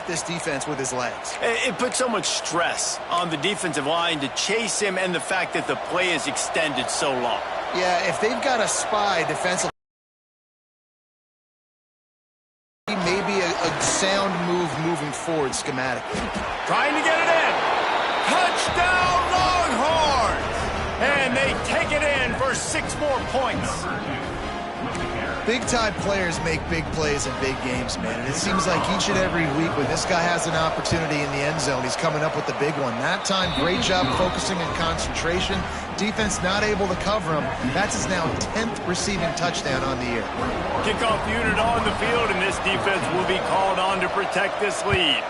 hurt this defense with his legs. It puts so much stress on the defensive line to chase him, and the fact that the play is extended so long. Yeah, if they've got a spy defensively, maybe a sound move moving forward schematically. Trying to get it in. Touchdown, Longhorns! And they take it in for 6 more points. Big-time players make big plays in big games, man. And it seems like each and every week when this guy has an opportunity in the end zone, he's coming up with the big one. That time, great job focusing and concentration. Defense not able to cover him. That's his now 10th receiving touchdown on the year. Kickoff unit on the field, and this defense will be called on to protect this lead.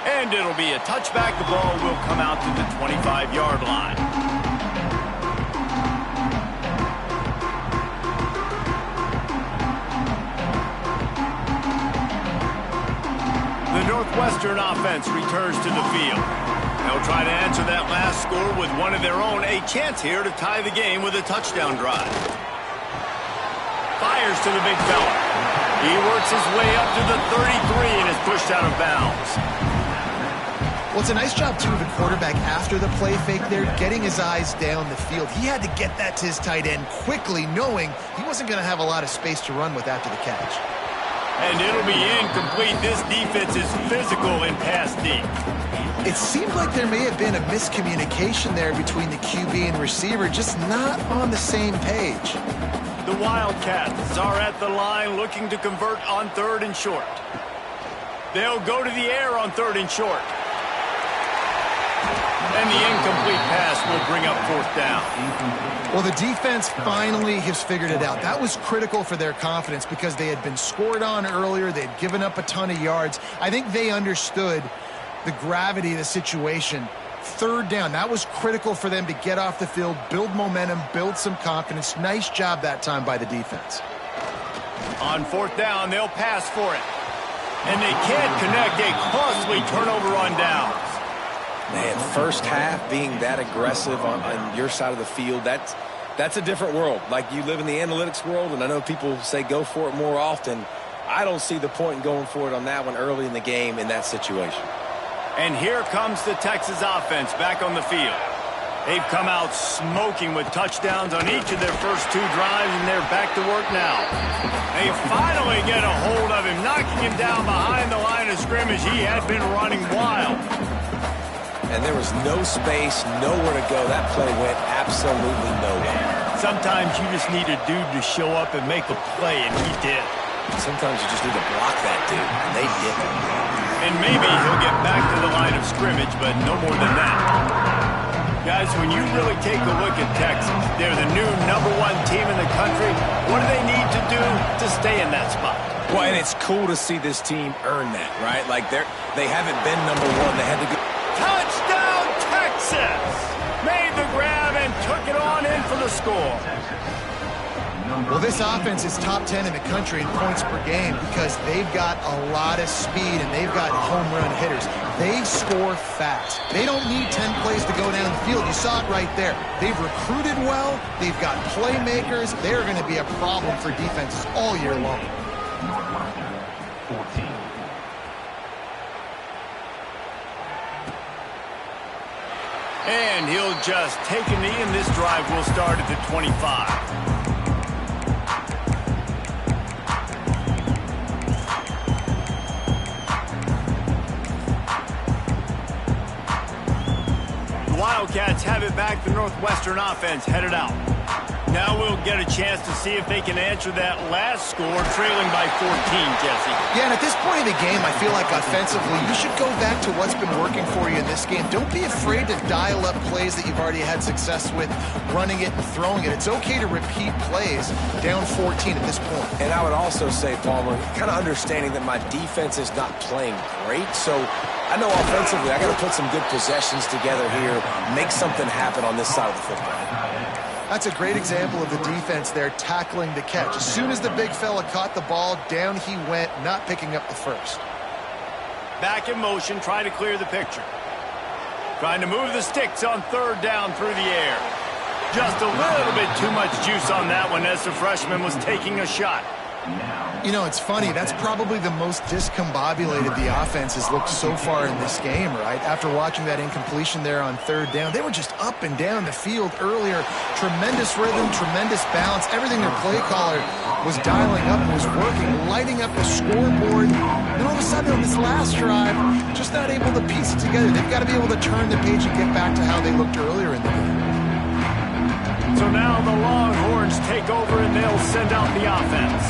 And it'll be a touchback. The ball will come out to the 25-yard line. The Northwestern offense returns to the field. They'll try to answer that last score with one of their own. A chance here to tie the game with a touchdown drive. Fires to the big fella. He works his way up to the 33 and is pushed out of bounds. Well, it's a nice job, too, of the quarterback after the play fake there, getting his eyes down the field. He had to get that to his tight end quickly, knowing he wasn't going to have a lot of space to run with after the catch. And it'll be incomplete. This defense is physical in pass deep. It seemed like there may have been a miscommunication there between the QB and receiver, just not on the same page. The Wildcats are at the line looking to convert on 3rd and short. They'll go to the air on 3rd and short. And the incomplete pass will bring up 4th down. Well, the defense finally has figured it out. That was critical for their confidence because they had been scored on earlier. They had given up a ton of yards. I think they understood the gravity of the situation. 3rd down, that was critical for them to get off the field, build momentum, build some confidence. Nice job that time by the defense. On 4th down, they'll pass for it. And they can't connect. A costly turnover on downs. Man, first half being that aggressive on your side of the field, that's a different world. Like, you live in the analytics world, and I know people say go for it more often. I don't see the point in going for it on that one early in the game in that situation. And here comes the Texas offense back on the field. They've come out smoking with touchdowns on each of their first 2 drives, and they're back to work now. They finally get a hold of him, knocking him down behind the line of scrimmage. He had been running wild. And there was no space, nowhere to go. That play went absolutely nowhere. Sometimes you just need a dude to show up and make a play, and he did. Sometimes you just need to block that dude, and they didn't. And maybe he'll get back to the line of scrimmage, but no more than that. Guys, when you really take a look at Texas, they're the new #1 team in the country. What do they need to do to stay in that spot? Well, and it's cool to see this team earn that, right? Like, they haven't been #1. They had to go. Touchdown, Texas! Made the grab and took it on in for the score. Well, this offense is top 10 in the country in points per game because they've got a lot of speed and they've got home run hitters. They score fast. They don't need 10 plays to go down the field. You saw it right there. They've recruited well. They've got playmakers. They're going to be a problem for defenses all year long. And he'll just take a knee, and this drive will start at the 25. The Wildcats have it back. The Northwestern offense headed out. Now we'll get a chance to see if they can answer that last score, trailing by 14, Jesse. Yeah, and at this point in the game, I feel like offensively, you should go back to what's been working for you in this game. Don't be afraid to dial up plays that you've already had success with, running it and throwing it. It's okay to repeat plays down 14 at this point. And I would also say, Palmer, kind of understanding that my defense is not playing great, so I know offensively I got to put some good possessions together here, make something happen on this side of the football. That's a great example of the defense there tackling the catch. As soon as the big fella caught the ball, down he went, not picking up the first. Back in motion, trying to clear the picture. Trying to move the sticks on 3rd down through the air. Just a little bit too much juice on that one as the freshman was taking a shot. You know, it's funny. That's probably the most discombobulated the offense has looked so far in this game, right? After watching that incompletion there on third down, they were just up and down the field earlier. Tremendous rhythm, tremendous balance. Everything their play caller was dialing up and was working, lighting up the scoreboard. And all of a sudden on this last drive, just not able to piece it together. They've got to be able to turn the page and get back to how they looked earlier in the game. So now the Longhorns take over and they'll send out the offense.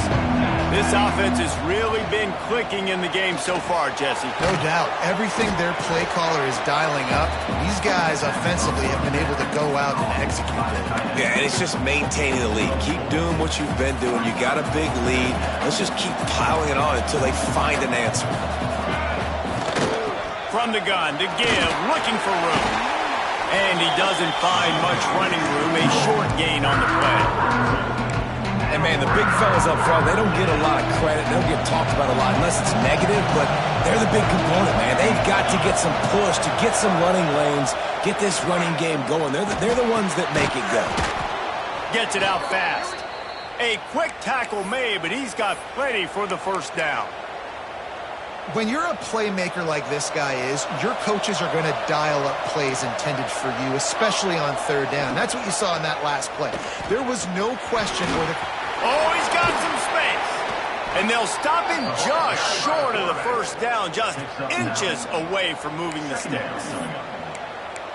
This offense has really been clicking in the game so far, Jesse. No doubt. Everything their play caller is dialing up, these guys offensively have been able to go out and execute it. Yeah, and it's just maintaining the lead. Keep doing what you've been doing. You got a big lead. Let's just keep piling it on until they find an answer. From the gun to give, looking for room. And he doesn't find much running room, a short gain on the play. And, man, the big fellas up front, they don't get a lot of credit. They don't get talked about a lot unless it's negative, but they're the big component, man. They've got to get some push, to get some running lanes, get this running game going. They're the ones that make it go. Gets it out fast. A quick tackle made, but he's got plenty for the first down. When you're a playmaker like this guy is, your coaches are going to dial up plays intended for you, especially on third down. That's what you saw in that last play. There was no question where the... Oh, he's got some space. And they'll stop him just short of the first down, just inches away from moving the sticks.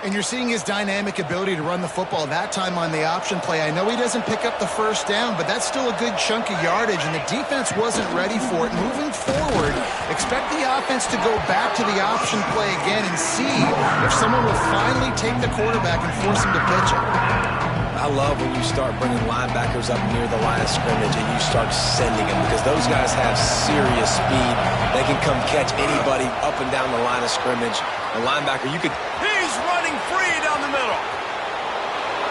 And you're seeing his dynamic ability to run the football that time on the option play. I know he doesn't pick up the first down, but that's still a good chunk of yardage, and the defense wasn't ready for it. Moving forward, expect the offense to go back to the option play again and see if someone will finally take the quarterback and force him to pitch it. I love when you start bringing linebackers up near the line of scrimmage and you start sending them because those guys have serious speed. They can come catch anybody up and down the line of scrimmage. The linebacker, you could... He's running free down the middle.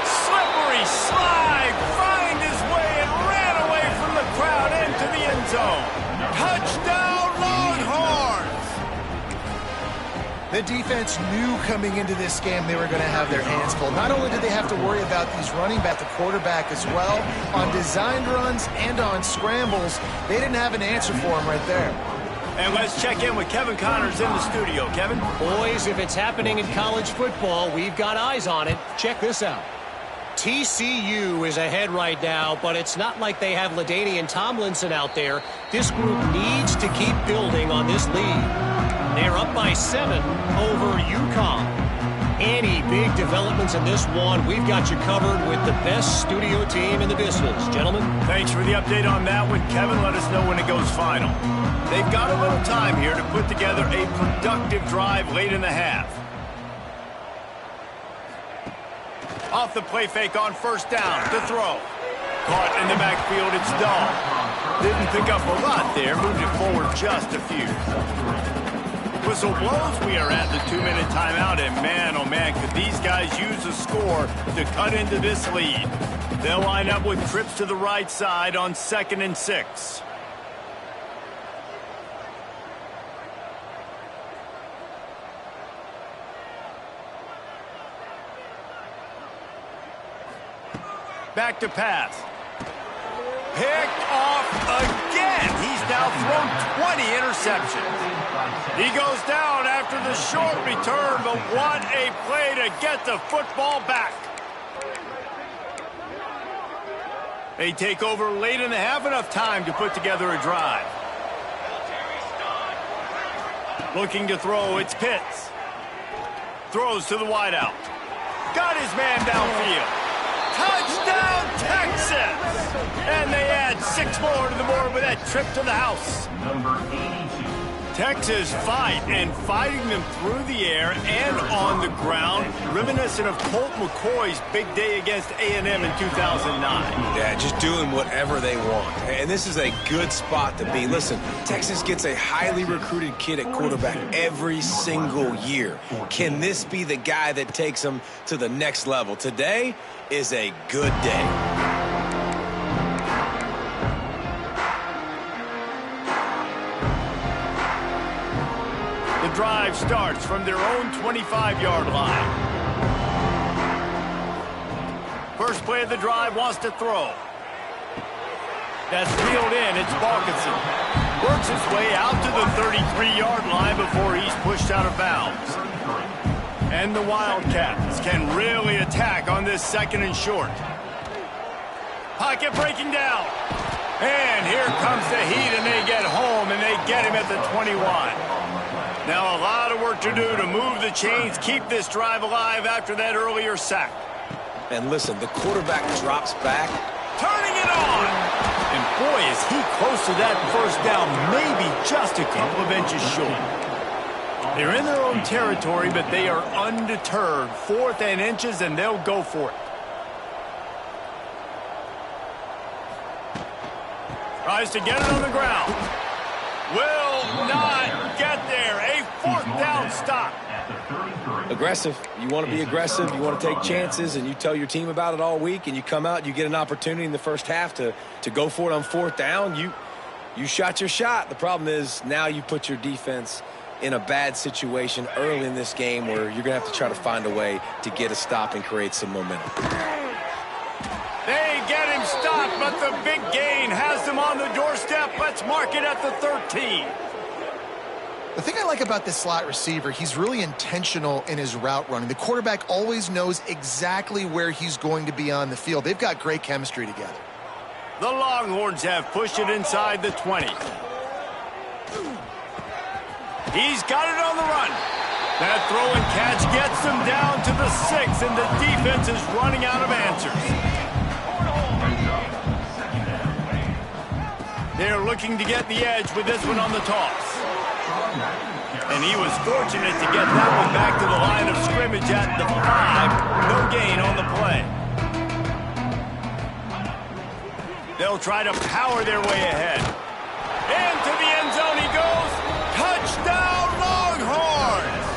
Slippery slide, find his way and ran away from the crowd into the end zone. Touchdown, Longhorns! The defense knew coming into this game they were going to have their hands full. Not only did they have to worry about these running back, the quarterback as well, on designed runs and on scrambles, they didn't have an answer for him right there. And let's check in with Kevin Connors in the studio. Kevin? Boys, if it's happening in college football, we've got eyes on it. Check this out. TCU is ahead right now, but it's not like they have LaDainian Tomlinson out there. This group needs to keep building on this lead. They're up by 7 over UConn. Any big developments in this one, we've got you covered with the best studio team in the business. Gentlemen? Thanks for the update on that one, Kevin. Let us know when it goes final. They've got a little time here to put together a productive drive late in the half. Off the play fake on first down to throw. Caught in the backfield, it's Dahl. Didn't pick up a lot there, moved it forward just a few. Whistle blows, we are at the 2-minute timeout, and man, oh man, could these guys use a score to cut into this lead. They'll line up with trips to the right side on 2nd and 6. Back to pass. Picked off again. He's now thrown 20 interceptions. He goes down after the short return, but what a play to get the football back. They take over late in the half, enough time to put together a drive. Looking to throw, it's Pitts. Throws to the wideout. Got his man downfield. Touchdown, Texas! And they add 6 more to the board with that trip to the house. Number 82. Texas fighting them through the air and on the ground, reminiscent of Colt McCoy's big day against A&M in 2009. Yeah, just doing whatever they want. And this is a good spot to be. Listen, Texas gets a highly recruited kid at quarterback every single year. Can this be the guy that takes them to the next level? Today is a good day. The drive starts from their own 25-yard line. first play of the drive, wants to throw. That's reeled in. It's Balkinson. Works his way out to the 33-yard line before he's pushed out of bounds. And the Wildcats can really attack on this second and short. Pocket breaking down. And here comes the Heat, and they get home, and they get him at the 21. Now a lot of work to do to move the chains, keep this drive alive after that earlier sack. And listen, the quarterback drops back. Turning it on. And boy, is he close to that first down, maybe just a couple of inches short. They're in their own territory, but they are undeterred. 4th and inches, and they'll go for it. Tries to get it on the ground. Will not get there. A 4th down stop. Aggressive. You want to be aggressive. You want to take chances, and you tell your team about it all week, and you come out, you get an opportunity in the first half to go for it on 4th down. You shot your shot. The problem is now you put your defense in a bad situation early in this game where you're going to have to try to find a way to get a stop and create some momentum. They get him stopped, but the big gain has them on the doorstep. Let's mark it at the 13. The thing I like about this slot receiver, he's really intentional in his route running. The quarterback always knows exactly where he's going to be on the field. They've got great chemistry together. The Longhorns have pushed it inside the 20. He's got it on the run. That throw and catch gets them down to the 6, and the defense is running out of answers. They're looking to get the edge with this one on the toss. And he was fortunate to get that one back to the line of scrimmage at the 5. No gain on the play. They'll try to power their way ahead. Into the end zone he goes. Touchdown, Longhorns!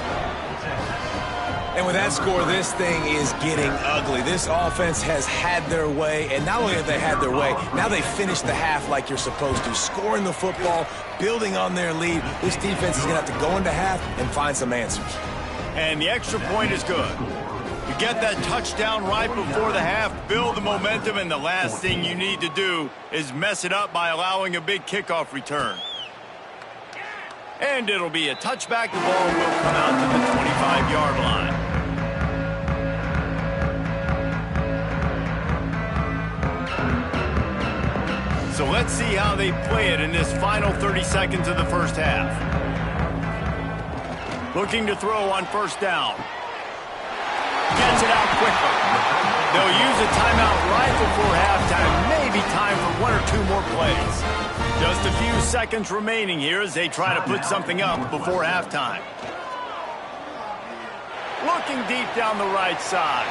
And with that score, this thing is getting ugly. This offense has had their way, and not only have they had their way, now they finished the half like you're supposed to, scoring the football, building on their lead. This defense is going to have to go into half and find some answers. And the extra point is good. You get that touchdown right before the half, build the momentum, and the last thing you need to do is mess it up by allowing a big kickoff return. And it'll be a touchback. The ball will come out to the 25-yard line. So let's see how they play it in this final 30 seconds of the first half. Looking to throw on 1st down. Gets it out quickly. They'll use a timeout right before halftime. Maybe time for 1 or 2 more plays. Just a few seconds remaining here as they try to put something up before halftime. Looking deep down the right side.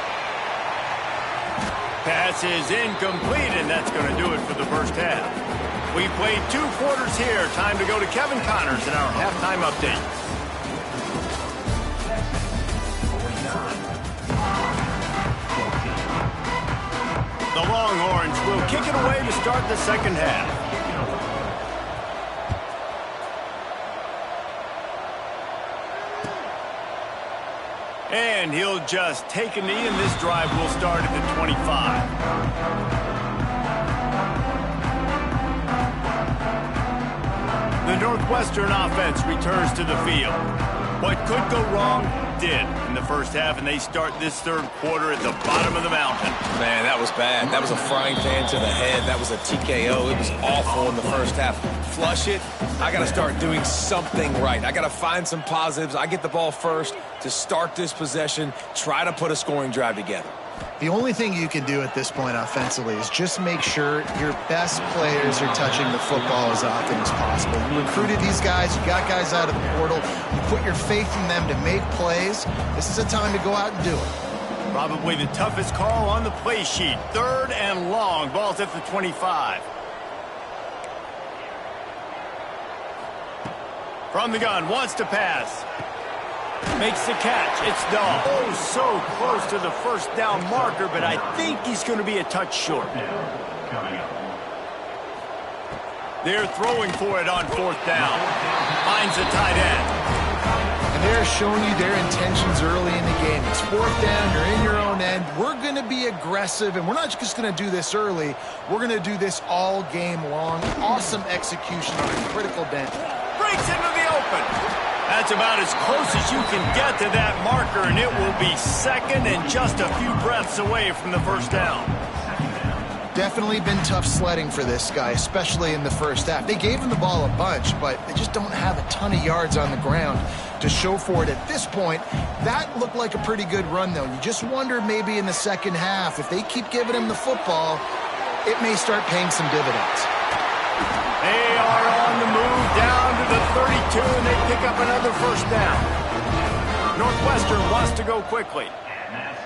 Pass is incomplete, and that's going to do it for the first half. We played 2 quarters here. Time to go to Kevin Connors in our halftime update. The Longhorns will kick it away to start the second half. And he'll just take a knee, and this drive will start at the 25. The Northwestern offense returns to the field. What could go wrong did in the first half, and they start this 3rd quarter at the bottom of the mountain. Man, that was bad. That was a frying pan to the head. That was a TKO. It was awful in the first half. Flush it. I got to start doing something right. I got to find some positives. I get the ball first to start this possession, try to put a scoring drive together. The only thing you can do at this point offensively is just make sure your best players are touching the football as often as possible. You recruited these guys, you got guys out of the portal, you put your faith in them to make plays. This is a time to go out and do it. Probably the toughest call on the play sheet. 3rd and long. Ball's at the 25. From the gun, wants to pass. Makes the catch. It's Dahl. Oh, so close to the 1st down marker, but I think he's going to be a touch short. They're throwing for it on 4th down. Finds the tight end. And they're showing you their intentions early in the game. It's fourth down, you're in your own end. We're going to be aggressive, and we're not just going to do this early. We're going to do this all game long. Awesome execution on a critical dent. Breaks into the open. That's about as close as you can get to that marker, and it will be second and just a few breaths away from the first down. Definitely been tough sledding for this guy, especially in the first half. They gave him the ball a bunch, but they just don't have a ton of yards on the ground to show for it at this point. That looked like a pretty good run, though. You just wonder maybe in the second half, if they keep giving him the football, it may start paying some dividends. They are on the move down to the 32, and they pick up another first down. Northwestern wants to go quickly.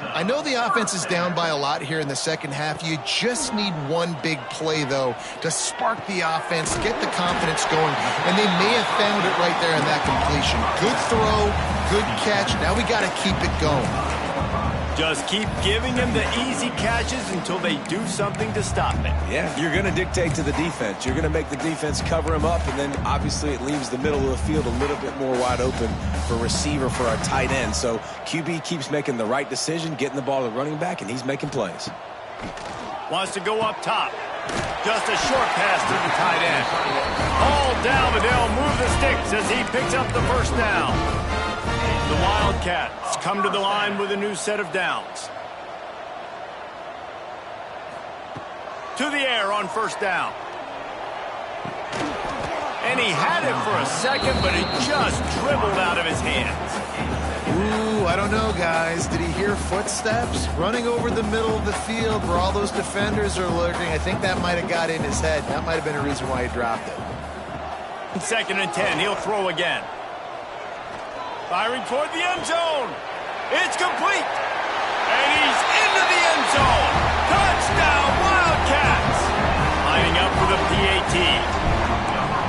I know the offense is down by a lot here in the second half. You just need one big play, though, to spark the offense, get the confidence going, and they may have found it right there in that completion. Good throw, good catch. Now we got to keep it going. Just keep giving them the easy catches until they do something to stop it. Yeah, you're going to dictate to the defense. You're going to make the defense cover him up, and then obviously it leaves the middle of the field a little bit more wide open for receiver, for our tight end. So QB keeps making the right decision, getting the ball to running back, and he's making plays. Wants to go up top. Just a short pass to the tight end. All down, but they'll move the sticks as he picks up the first down. The Wildcats come to the line with a new set of downs. To the air on first down. And he had it for a second, but it just dribbled out of his hands. Ooh, I don't know, guys. Did he hear footsteps? Running over the middle of the field where all those defenders are lurking. I think that might have got in his head. That might have been a reason why he dropped it. Second and 10. He'll throw again. Firing toward the end zone. It's complete. And he's into the end zone. Touchdown, Wildcats. Lining up for the PAT.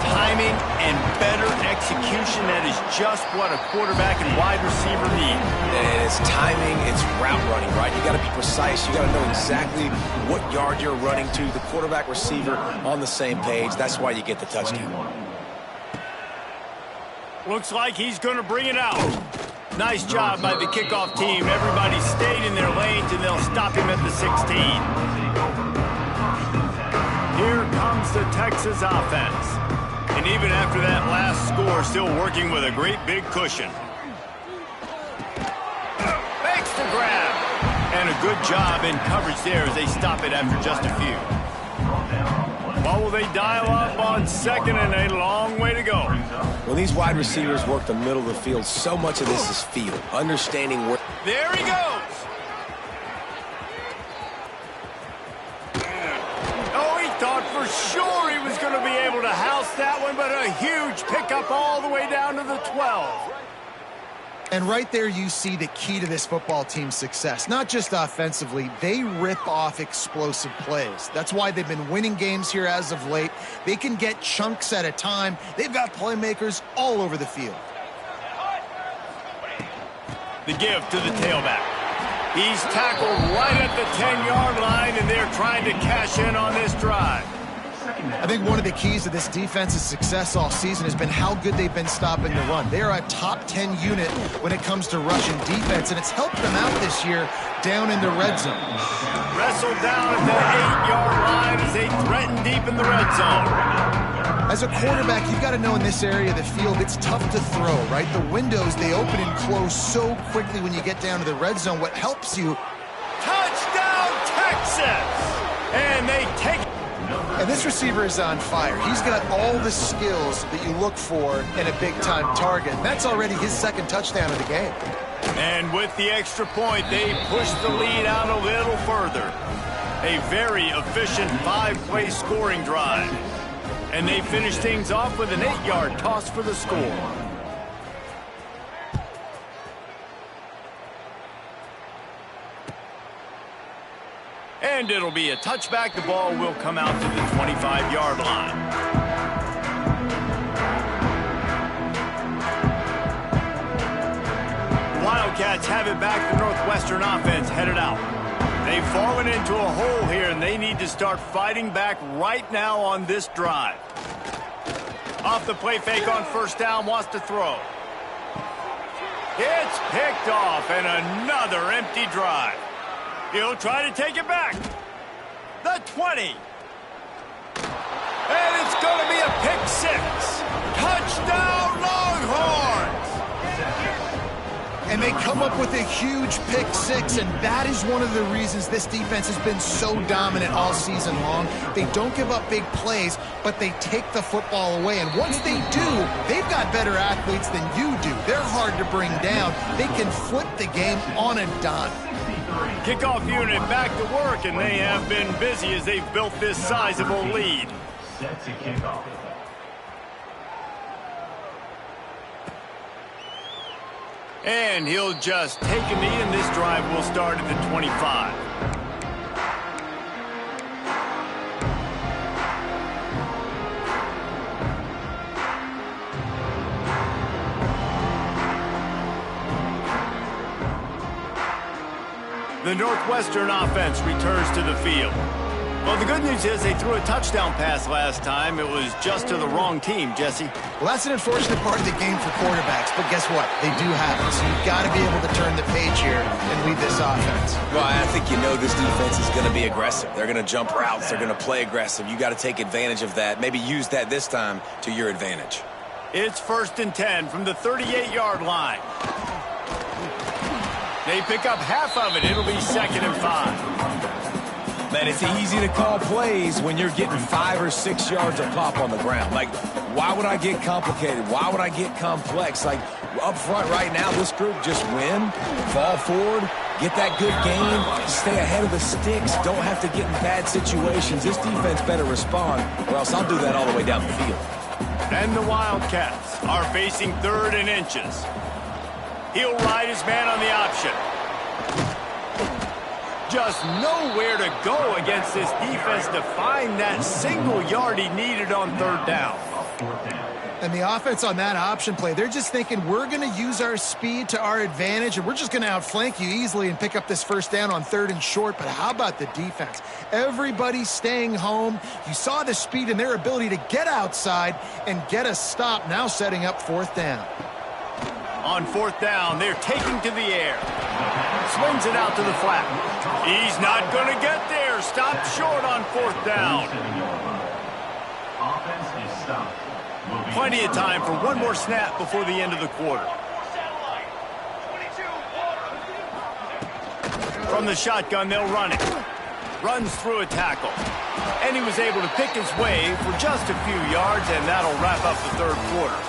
Timing and better execution, that is just what a quarterback and wide receiver need. And it's timing, it's route running, right? You got to be precise. You got to know exactly what yard you're running to. The quarterback, receiver on the same page. That's why you get the touchdown. Looks like he's going to bring it out. Nice job by the kickoff team. Everybody stayed in their lanes, and they'll stop him at the 16. Here comes the Texas offense. And even after that last score, still working with a great big cushion. Makes the grab. And a good job in coverage there as they stop it after just a few. Well, will they dial up on second, and a long way to go. When these wide receivers work the middle of the field, so much of this is feel, understanding where. There he goes. Oh, he thought for sure he was going to be able to house that one, but a huge pickup all the way down to the 12. And right there you see the key to this football team's success. Not just offensively, they rip off explosive plays. That's why they've been winning games here as of late. They can get chunks at a time. They've got playmakers all over the field. The give to the tailback. He's tackled right at the 10-yard line, and they're trying to cash in on this drive. I think one of the keys to this defense's success all season has been how good they've been stopping the run. They are a top 10 unit when it comes to rushing defense, and it's helped them out this year down in the red zone. Wrestled down at the 8-yard line as they threaten deep in the red zone. As a quarterback, you've got to know in this area of the field, it's tough to throw, right? The windows, they open and close so quickly when you get down to the red zone. What helps you... Touchdown, Texas! And they take... And this receiver is on fire. He's got all the skills that you look for in a big-time target. That's already his second touchdown of the game. And with the extra point, they push the lead out a little further. A very efficient 5-play scoring drive. And they finish things off with an 8-yard toss for the score. And it'll be a touchback. The ball will come out to the 25-yard line. Wildcats have it back. The Northwestern offense headed out. They've fallen into a hole here, and they need to start fighting back right now on this drive. Off the play fake on first down, wants to throw. It's picked off, and another empty drive. He'll try to take it back. The 20. And it's going to be a pick six. Touchdown, Longhorns! And they come up with a huge pick six, and that is one of the reasons this defense has been so dominant all season long. They don't give up big plays, but they take the football away. And once they do, they've got better athletes than you do. They're hard to bring down. They can flip the game on a dime. Kickoff unit back to work, and they have been busy as they've built this sizable lead. Set to kick off. And he'll just take a knee, and this drive will start at the 25. The Northwestern offense returns to the field. Well, the good news is they threw a touchdown pass last time. It was just to the wrong team, Jesse. Well, that's an unfortunate part of the game for quarterbacks, but guess what? They do have it, so you've got to be able to turn the page here and lead this offense. Well, I think you know this defense is going to be aggressive. They're going to jump routes. They're going to play aggressive. You got to take advantage of that. Maybe use that this time to your advantage. It's 1st and 10 from the 38-yard line. They pick up half of it. It'll be 2nd and 5. Man, it's easy to call plays when you're getting 5 or 6 yards of pop on the ground. Like, why would I get complicated? Why would I get complex? Like, up front right now, this group just win, fall forward, get that good game, stay ahead of the sticks, don't have to get in bad situations. This defense better respond, or else I'll do that all the way down the field. And the Wildcats are facing 3rd and inches. He'll ride his man on the option. Just nowhere to go against this defense to find that single yard he needed on 3rd down. And the offense on that option play, they're just thinking we're going to use our speed to our advantage, and we're just going to outflank you easily and pick up this 1st down on 3rd and short. But how about the defense? Everybody's staying home. You saw the speed and their ability to get outside and get a stop, now setting up 4th down. On 4th down, they're taking to the air. Swings it out to the flat. He's not going to get there. Stopped short on 4th down. Offense is stopped. Plenty of time for one more snap before the end of the quarter. From the shotgun, they'll run it. Runs through a tackle. And he was able to pick his way for just a few yards, and that'll wrap up the 3rd quarter.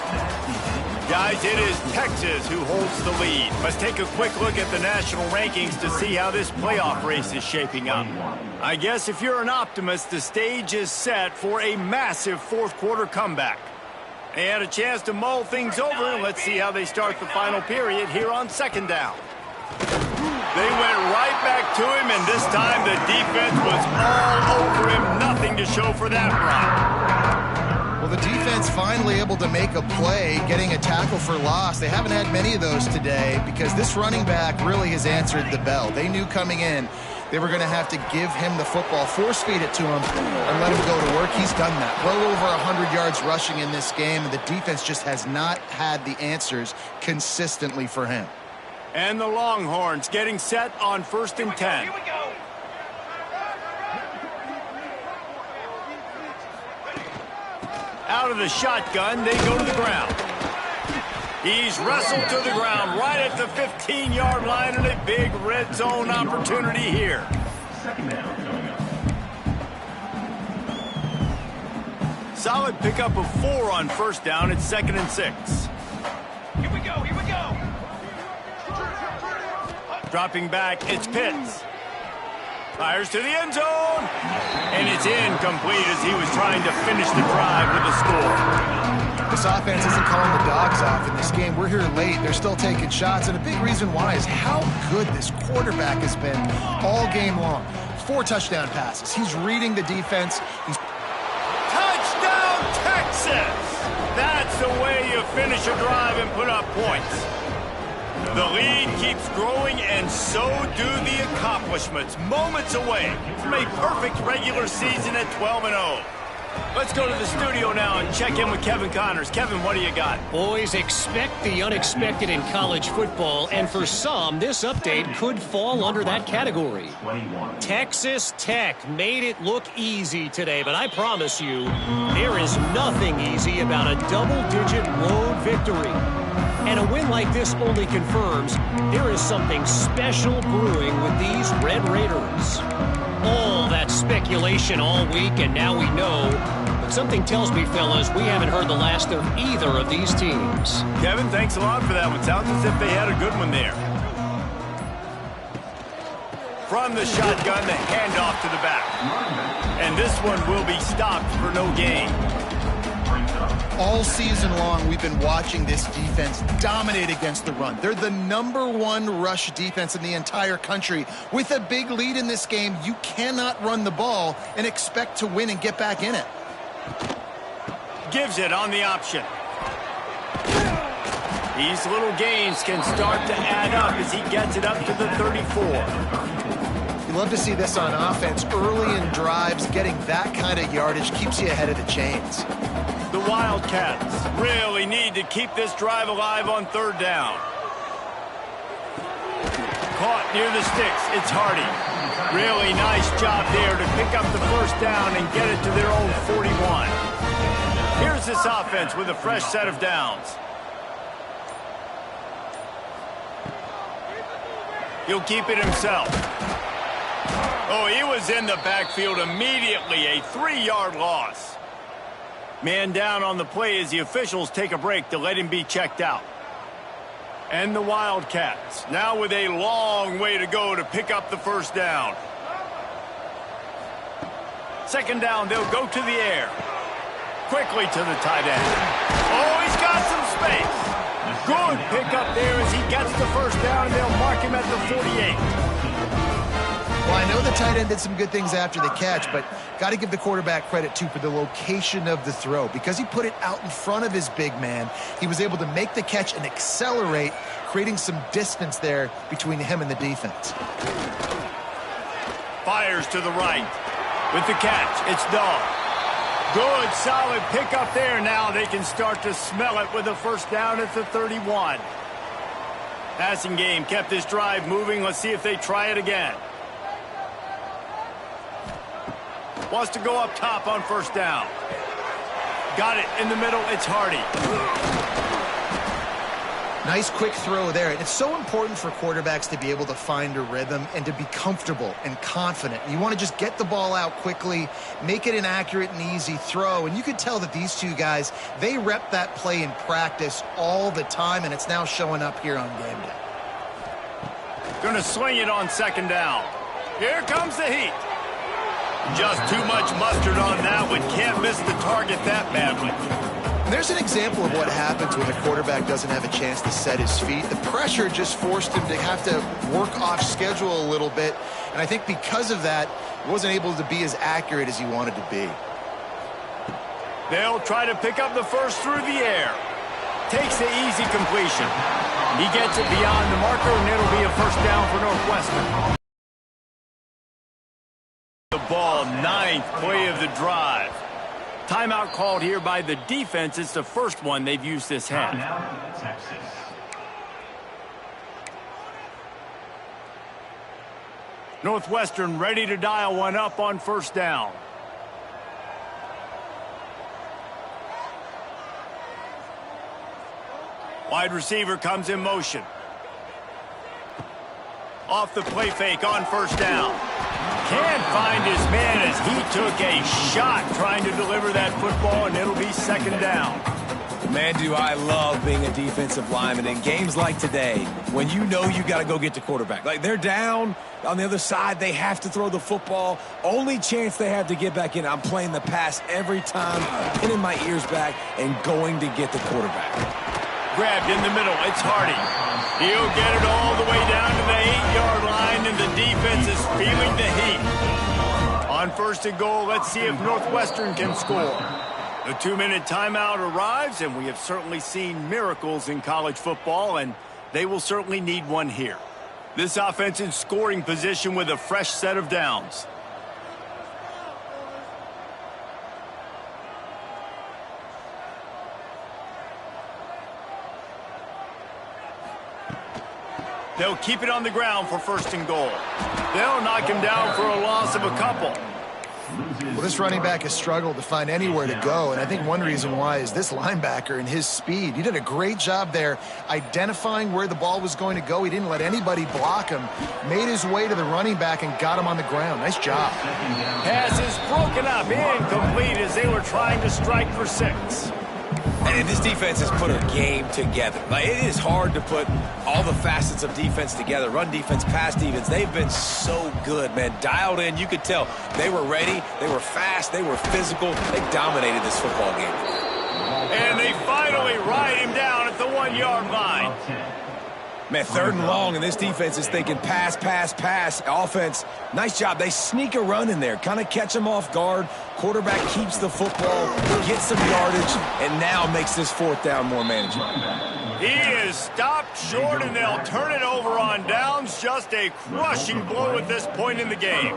Guys, it is Texas who holds the lead. Let's take a quick look at the national rankings to see how this playoff race is shaping up. I guess if you're an optimist, the stage is set for a massive 4th quarter comeback. They had a chance to mull things over, and let's see how they start the final period here on 2nd down. They went right back to him, and this time the defense was all over him. Nothing to show for that run. Well, the defense finally able to make a play, getting a tackle for loss. They haven't had many of those today because this running back really has answered the bell. They knew coming in they were going to have to give him the football, force feed it to him, and let him go to work. He's done that. Well over 100 yards rushing in this game, and the defense just has not had the answers consistently for him. And the Longhorns getting set on 1st and 10. Here we go. Out of the shotgun, they go to the ground. He's wrestled to the ground right at the 15-yard line, and a big red zone opportunity here. Solid pickup of 4 on 1st down. It's 2nd and 6. Here we go, here we go. Dropping back, it's Pitts. Fires to the end zone. And it's incomplete as he was trying to finish the drive with a score. This offense isn't calling the dogs off in this game. We're here late. They're still taking shots. And a big reason why is how good this quarterback has been all game long. 4 touchdown passes. He's reading the defense. Touchdown, Texas! That's the way you finish a drive and put up points. The lead keeps growing, and so do the accomplishments. Moments away from a perfect regular season at 12-0. Let's go to the studio now and check in with Kevin Connors. Kevin, what do you got? Boys, expect the unexpected in college football, and for some, this update could fall under that category. 21. Texas Tech made it look easy today, but I promise you, there is nothing easy about a double-digit road victory. And a win like this only confirms there is something special brewing with these Red Raiders. All that speculation all week, and now we know. But something tells me, fellas, we haven't heard the last of either of these teams. Kevin, thanks a lot for that one. Sounds as if they had a good one there. From the shotgun, the handoff to the back. And this one will be stopped for no gain. All season long, we've been watching this defense dominate against the run. They're the #1 rush defense in the entire country. With a big lead in this game, you cannot run the ball and expect to win and get back in it. Gives it on the option. These little gains can start to add up as he gets it up to the 34. You love to see this on offense. Early in drives, getting that kind of yardage keeps you ahead of the chains. The Wildcats really need to keep this drive alive on 3rd down. Caught near the sticks. It's Hardy. Really nice job there to pick up the 1st down and get it to their own 41. Here's this offense with a fresh set of downs. He'll keep it himself. Oh, he was in the backfield immediately. A 3-yard loss. Man down on the play as the officials take a break to let him be checked out. And the Wildcats now with a long way to go to pick up the 1st down. 2nd down, they'll go to the air. Quickly to the tight end. Oh, he's got some space. Good pickup there as he gets the 1st down, and they'll mark him at the 48. Well, I know the tight end did some good things after the catch, but got to give the quarterback credit, too, for the location of the throw. Because he put it out in front of his big man, he was able to make the catch and accelerate, creating some distance there between him and the defense. Fires to the right. With the catch, it's Dog. Good, solid pickup there. Now they can start to smell it with a 1st down at the 31. Passing game kept this drive moving. Let's see if they try it again. Wants to go up top on 1st down. Got it in the middle. It's Hardy. Nice quick throw there. It's so important for quarterbacks to be able to find a rhythm and to be comfortable and confident. You want to just get the ball out quickly, make it an accurate and easy throw. And you could tell that these two guys, they rep that play in practice all the time, and it's now showing up here on game day. Going to swing it on 2nd down. Here comes the heat. Just too much mustard on that one. Can't miss the target that badly. There's an example of what happens when the quarterback doesn't have a chance to set his feet. The pressure just forced him to have to work off schedule a little bit. And I think because of that, he wasn't able to be as accurate as he wanted to be. They'll try to pick up the 1st through the air. Takes the easy completion. He gets it beyond the marker, and it'll be a 1st down for Northwestern. The ball, 9th play of the drive. Timeout called here by the defense. It's the 1st one they've used this half. Now, Texas. Northwestern ready to dial one up on 1st down. Wide receiver comes in motion. Off the play fake on 1st down. Can't find his man as he took a shot trying to deliver that football, and it'll be 2nd down. Man, do I love being a defensive lineman in games like today when you know you got to go get the quarterback. Like, they're down on the other side. They have to throw the football. Only chance they have to get back in. I'm playing the pass every time, pinning my ears back and going to get the quarterback. Grabbed in the middle. It's Hardy. He'll get it all the way down to the 8-yard line, and the defense is feeling the heat. On 1st and goal, let's see if Northwestern can score. The 2-minute timeout arrives, and we have certainly seen miracles in college football, and they will certainly need one here. This offense in scoring position with a fresh set of downs. They'll keep it on the ground for 1st and goal. They'll knock him down for a loss of a couple. Well, this running back has struggled to find anywhere to go, and I think one reason why is this linebacker and his speed. He did a great job there identifying where the ball was going to go. He didn't let anybody block him, made his way to the running back and got him on the ground. Nice job. Pass is broken up, incomplete as they were trying to strike for 6. And this defense has put a game together. Like, it is hard to put all the facets of defense together. Run defense, pass defense. They've been so good, man. Dialed in. You could tell they were ready. They were fast. They were physical. They dominated this football game. And they finally ride him down at the 1-yard line. Man, 3rd and long, and this defense is thinking pass, pass, pass. Offense, nice job. They sneak a run in there, kind of catch them off guard. Quarterback keeps the football, gets some yardage, and now makes this 4th down more manageable. He is stopped short, and they'll turn it over on downs. Just a crushing blow at this point in the game.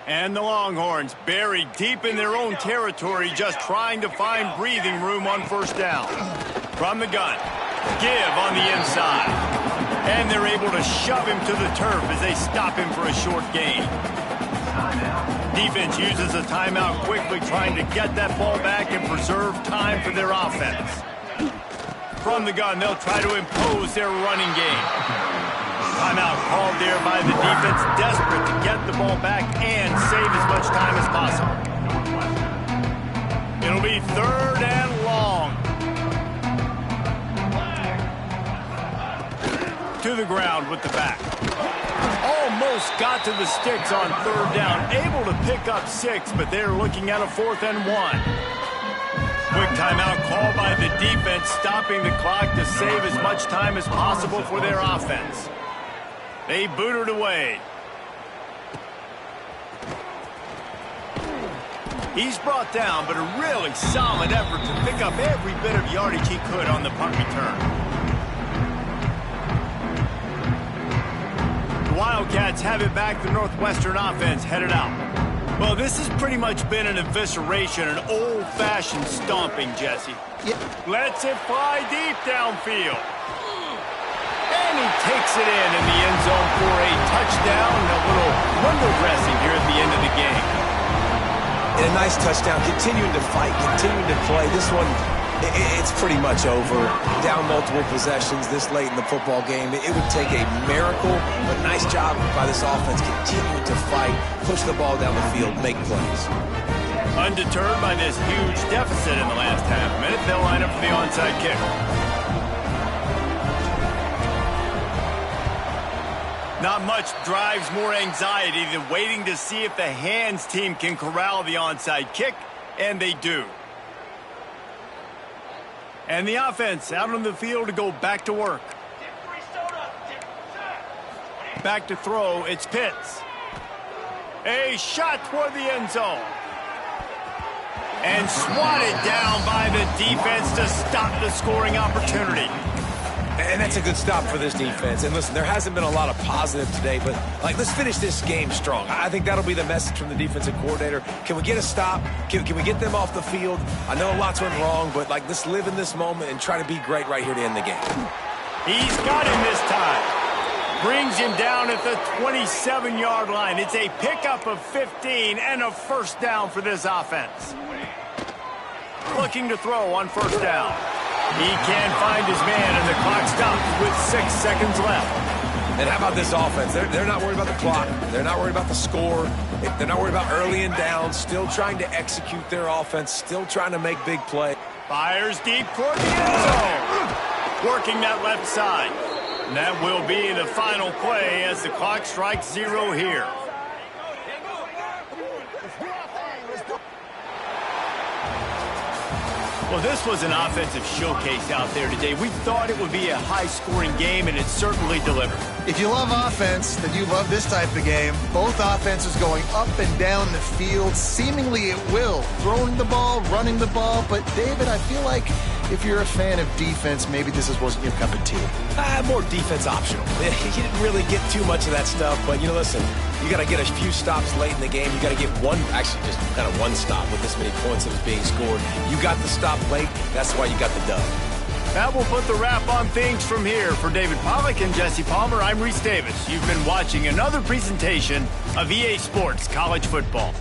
And the Longhorns buried deep in their own territory, just trying to find breathing room on 1st down. From the gun. Give on the inside. And they're able to shove him to the turf as they stop him for a short gain. Defense uses a timeout quickly, trying to get that ball back and preserve time for their offense. From the gun, they'll try to impose their running game. Timeout called there by the defense, desperate to get the ball back and save as much time as possible. It'll be 3rd and long. To the ground with the back. Almost got to the sticks on 3rd down. Able to pick up 6, but they're looking at a 4th and 1. Quick timeout called by the defense, stopping the clock to save as much time as possible for their offense. They boot it away. He's brought down, but a really solid effort to pick up every bit of yardage he could on the punt return. Wildcats have it back. The Northwestern offense headed out. Well, this has pretty much been an evisceration, an old-fashioned stomping, Jesse. Yep. Lets it fly deep downfield. And he takes it in the end zone for a touchdown and a little window dressing here at the end of the game. And a nice touchdown, continuing to fight, continuing to play. This one, it's pretty much over. Down multiple possessions this late in the football game. It would take a miracle, but nice job by this offense continuing to fight, push the ball down the field, make plays. Undeterred by this huge deficit in the last half minute, they'll line up for the onside kick. Not much drives more anxiety than waiting to see if the hands team can corral the onside kick, and they do. And the offense out on the field to go back to work. Back to throw, it's Pitts. A shot toward the end zone. And swatted down by the defense to stop the scoring opportunity. And that's a good stop for this defense. And listen, there hasn't been a lot of positive today, but let's finish this game strong. I think that'll be the message from the defensive coordinator. Can we get a stop? Can we get them off the field? I know lots went wrong, but let's live in this moment and try to be great right here to end the game. He's got him this time. Brings him down at the 27-yard line. It's a pickup of 15 and a 1st down for this offense. Looking to throw on 1st down. He can't find his man, and the clock stops with 6 seconds left. And how about this offense? They're not worried about the clock. They're not worried about the score. They're not worried about early and down. Still trying to execute their offense. Still trying to make big plays. Fires deep toward the end zone. Working that left side. And that will be the final play as the clock strikes 0 here. Well, this was an offensive showcase out there today. We thought it would be a high-scoring game, and it certainly delivered. If you love offense, then you love this type of game. Both offenses going up and down the field, seemingly at will. Throwing the ball, running the ball. But, David, I feel like if you're a fan of defense, maybe this wasn't your cup of tea. More defense optional. You didn't really get too much of that stuff. But, listen, you got to get a few stops late in the game. You got to get one, actually just kind of one stop with this many points that was being scored. You got the stop late. That's why you got the dub. That will put the wrap on things from here. For David Pollack and Jesse Palmer, I'm Reese Davis. You've been watching another presentation of EA Sports College Football.